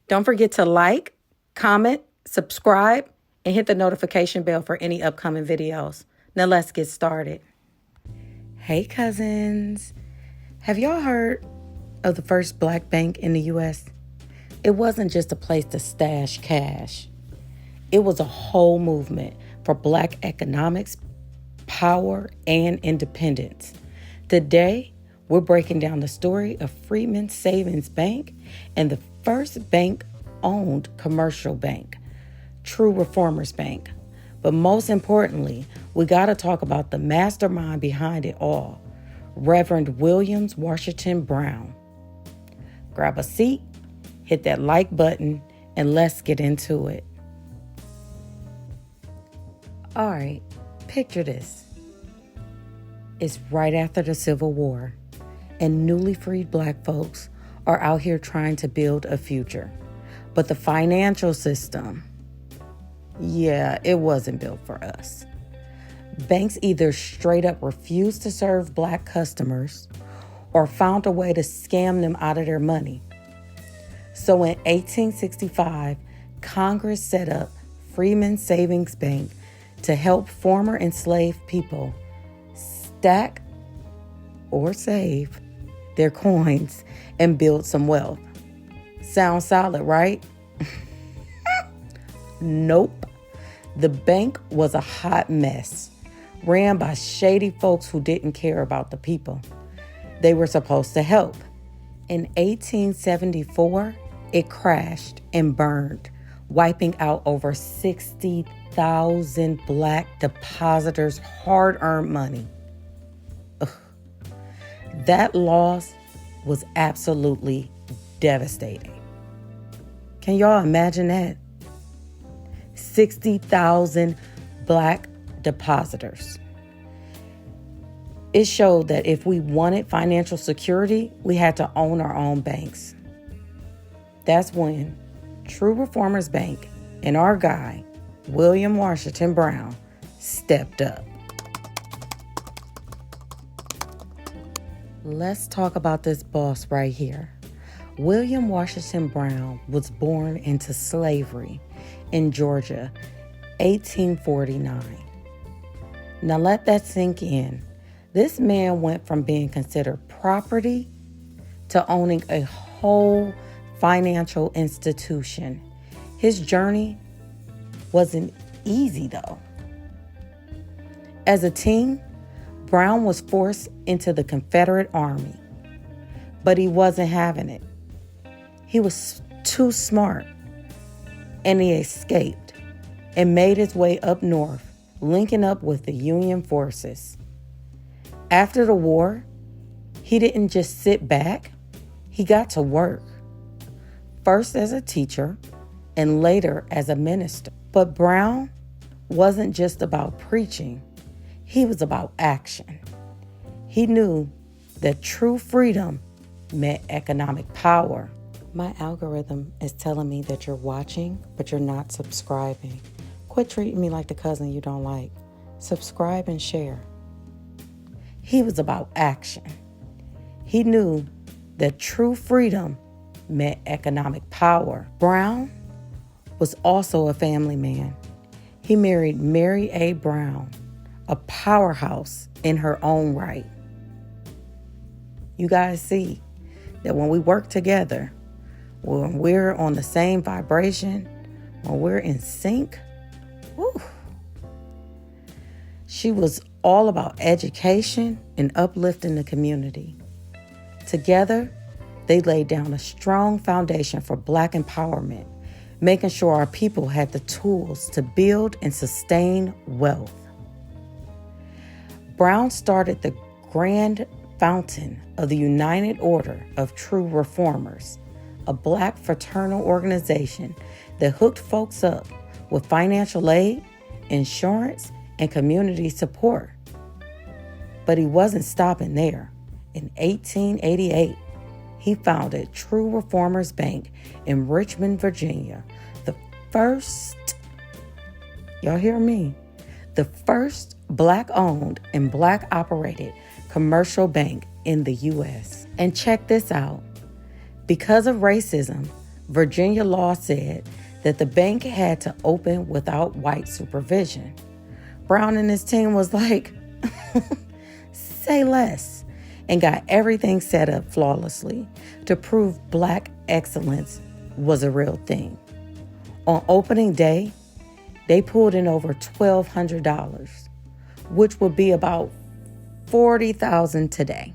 Don't forget to like, comment, subscribe, and hit the notification bell for any upcoming videos. Now let's get started. Hey cousins, have y'all heard of the first black bank in the U.S.? It wasn't just a place to stash cash. It was a whole movement for black economics, power, and independence. Today, we're breaking down the story of Freedmen Savings Bank and the first bank-owned commercial bank, True Reformers Bank. But most importantly, we got to talk about the mastermind behind it all, Reverend Washington Browne. Grab a seat, hit that like button, and let's get into it. All right, picture this. It's right after the Civil War, and newly freed black folks are out here trying to build a future. But the financial system, it wasn't built for us. Banks either straight up refused to serve black customers or found a way to scam them out of their money. So in 1865, Congress set up Freedmen Savings Bank to help former enslaved people stack or save their coins and build some wealth. Sounds solid, right? Nope. The bank was a hot mess, ran by shady folks who didn't care about the people. They were supposed to help. In 1874, it crashed and burned, wiping out over 60,000 black depositors' hard-earned money. Ugh. That loss was absolutely devastating. Can y'all imagine that? 60,000 black depositors. It showed that if we wanted financial security, we had to own our own banks. That's when True Reformers Bank and our guy, Washington Browne, stepped up. Let's talk about this boss right here. Washington Browne was born into slavery in Georgia, 1849. Now let that sink in. This man went from being considered property to owning a whole financial institution. His journey wasn't easy though. As a teen, Browne was forced into the Confederate Army, but he wasn't having it. He was too smart, and he escaped and made his way up north, linking up with the Union forces. After the war, he didn't just sit back, he got to work. First as a teacher and later as a minister. But Browne wasn't just about preaching, he was about action. He knew that true freedom meant economic power. My algorithm is telling me that you're watching, but you're not subscribing. Quit treating me like the cousin you don't like. Subscribe and share. He was about action. He knew that true freedom meant economic power. Browne was also a family man. He married Mary A. Browne, a powerhouse in her own right. You guys see that when we work together, when we're on the same vibration, when we're in sync, whew. She was all about education and uplifting the community. Together, they laid down a strong foundation for black empowerment, making sure our people had the tools to build and sustain wealth. Browne started the Grand Fountain of the United Order of True Reformers, a black fraternal organization that hooked folks up with financial aid, insurance, and community support. But he wasn't stopping there. In 1888, he founded True Reformers Bank in Richmond, Virginia, the first, y'all hear me, the first black-owned and black-operated commercial bank in the U.S. And check this out. Because of racism, Virginia law said that the bank had to open without white supervision. Browne and his team was like, say less, and got everything set up flawlessly to prove Black excellence was a real thing. On opening day, they pulled in over $1,200, which would be about $40,000 today.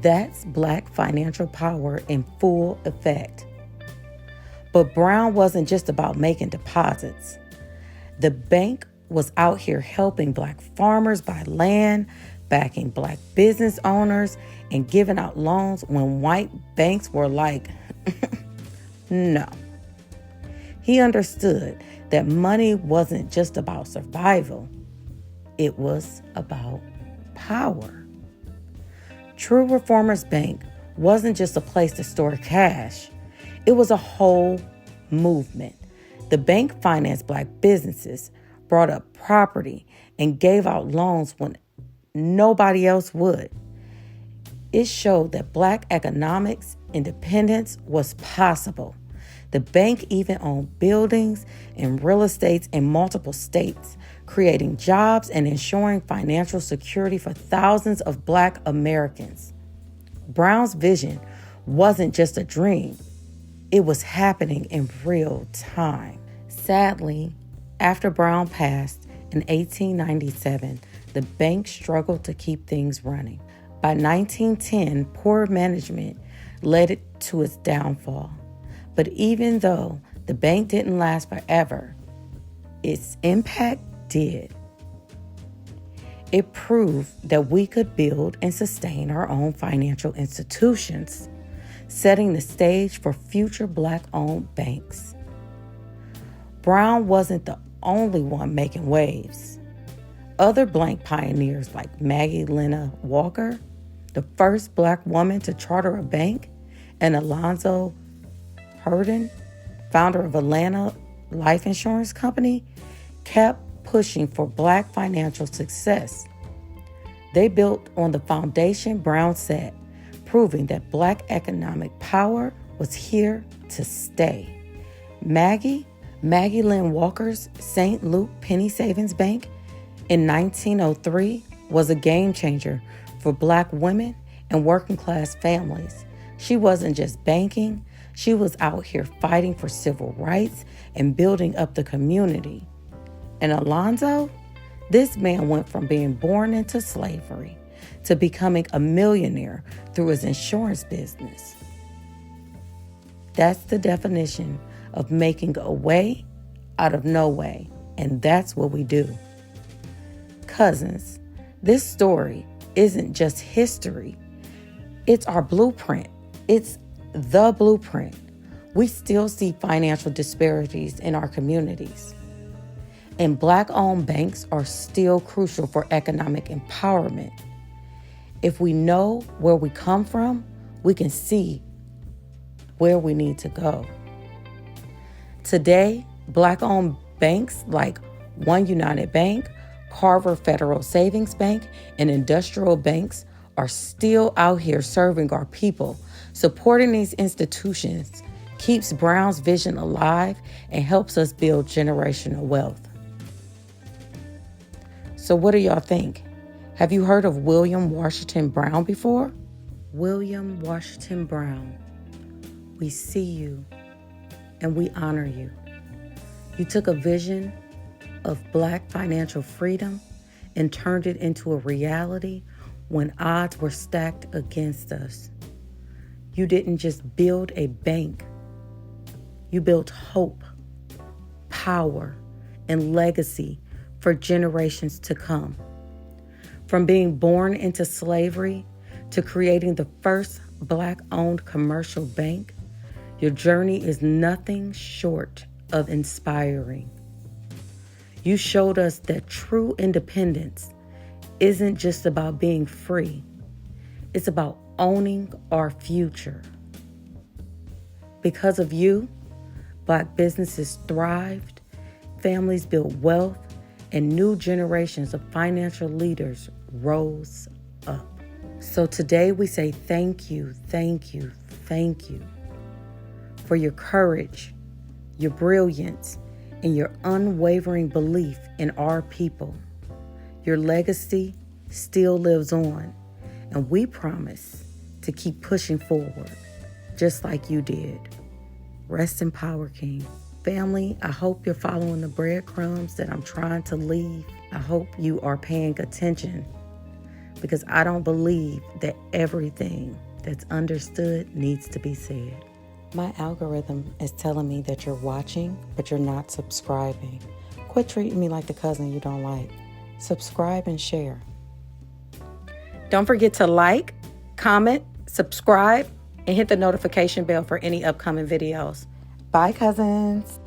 That's Black financial power in full effect. But Browne wasn't just about making deposits. The bank was out here helping Black farmers buy land, backing Black business owners, and giving out loans when white banks were like, no. He understood that money wasn't just about survival. It was about power. True Reformers Bank wasn't just a place to store cash. It was a whole movement. The bank financed Black businesses, brought up property, and gave out loans when nobody else would. It showed that Black economics independence was possible. The bank even owned buildings and real estates in multiple states, creating jobs and ensuring financial security for thousands of Black Americans. Browne's vision wasn't just a dream. It was happening in real time. Sadly, after Browne passed in 1897, the bank struggled to keep things running. By 1910, poor management led it to its downfall. But even though the bank didn't last forever, its impact did. It proved that we could build and sustain our own financial institutions, setting the stage for future Black-owned banks. Browne wasn't the only one making waves. Other Black pioneers like Maggie Lena Walker, the first Black woman to charter a bank, and Alonzo Herndon, founder of Atlanta Life Insurance Company, kept pushing for Black financial success. They built on the foundation Browne set, proving that Black economic power was here to stay. Maggie Lynn Walker's St. Luke Penny Savings Bank in 1903 was a game changer for Black women and working class families. She wasn't just banking, she was out here fighting for civil rights and building up the community. And Alonzo, this man went from being born into slavery to becoming a millionaire through his insurance business. That's the definition of making a way out of no way, and that's what we do. Cousins, this story isn't just history. It's our blueprint. It's the blueprint. We still see financial disparities in our communities. And Black-owned banks are still crucial for economic empowerment. If we know where we come from, we can see where we need to go. Today, Black-owned banks like One United Bank, Carver Federal Savings Bank, and industrial banks are still out here serving our people. Supporting these institutions keeps Browne's vision alive and helps us build generational wealth. So what do y'all think? Have you heard of William Washington Browne before? William Washington Browne, we see you and we honor you. You took a vision of Black financial freedom and turned it into a reality when odds were stacked against us. You didn't just build a bank. You built hope, power, and legacy for generations to come. From being born into slavery to creating the first Black-owned commercial bank, your journey is nothing short of inspiring. You showed us that true independence isn't just about being free. It's about owning our future. Because of you, Black businesses thrived, families built wealth, and new generations of financial leaders rose up. So today we say thank you, thank you, thank you. for your courage, your brilliance, and your unwavering belief in our people. Your legacy still lives on, and we promise to keep pushing forward, just like you did. Rest in power, King. Family, I hope you're following the breadcrumbs that I'm trying to leave. I hope you are paying attention, because I don't believe that everything that's understood needs to be said. My algorithm is telling me that you're watching, but you're not subscribing. Quit treating me like the cousin you don't like. Subscribe and share. Don't forget to like, comment, subscribe, and hit the notification bell for any upcoming videos. Bye, cousins.